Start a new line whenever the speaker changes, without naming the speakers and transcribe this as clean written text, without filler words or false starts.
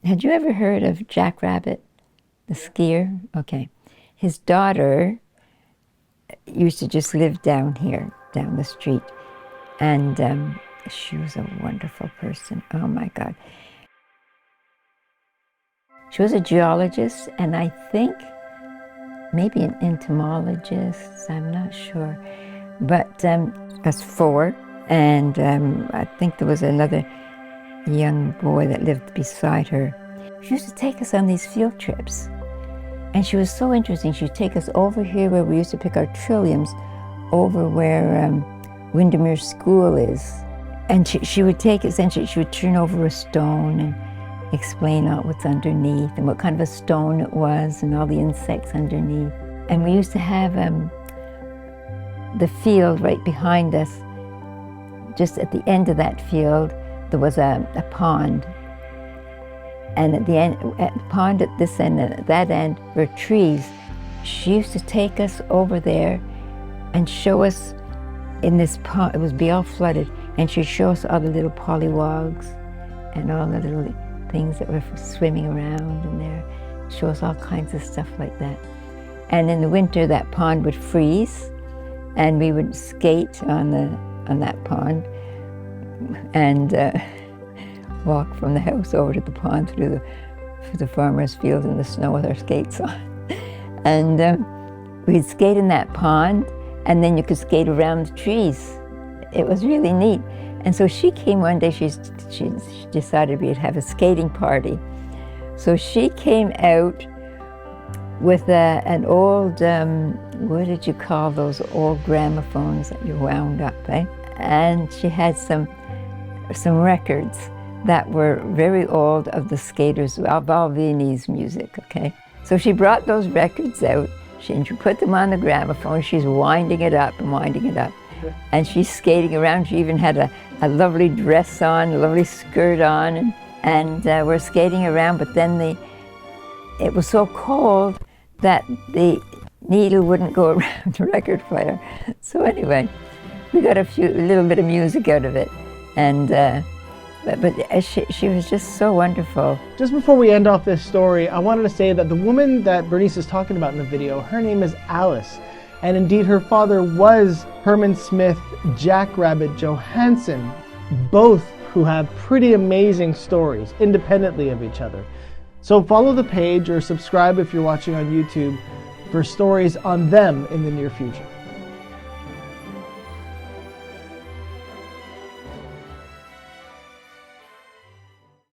Had you ever heard of Jack Rabbit, the skier? Okay. His daughter used to just live down here, down the street. And she was a wonderful person. Oh my God. She was a geologist, and I think maybe an entomologist, I'm not sure. But us four, and I think there was another young boy that lived beside her. She used to take us on these field trips. And she was so interesting. She'd take us over here where we used to pick our trilliums, over where Windermere School is. And she would take us, and she would turn over a stone and explain out what's underneath and what kind of a stone it was and all the insects underneath. And we used to have the field right behind us. Just at the end of that field, there was a pond. And at the pond at this end and at that end were trees. She used to take us over there and show us in this pond. It would be all flooded, and she'd show us all the little pollywogs and all the little things that were swimming around in there. Show us all kinds of stuff like that. And in the winter, that pond would freeze, and we would skate on that pond and walk from the house over to the pond through the farmer's field in the snow with our skates on. And we'd skate in that pond, and then you could skate around the trees. It was really neat. And so she came one day, she decided we'd have a skating party. So she came out with an old, what did you call those old gramophones that you wound up, eh? And she had some records that were very old of the skaters, of all Viennese music, okay? So she brought those records out, she put them on the gramophone, she's winding it up and winding it up. And she's skating around. She even had a lovely dress on, a lovely skirt on, and we're skating around, but then it was so cold that the needle wouldn't go around the record player. So anyway, we got a little bit of music out of it, and but she was just so wonderful.
Just before we end off this story, I wanted to say that the woman that Bernice is talking about in the video, her name is Alice. And indeed, her father was Herman Smith Jackrabbit Johansson, both who have pretty amazing stories independently of each other. So follow the page or subscribe if you're watching on YouTube for stories on them in the near future.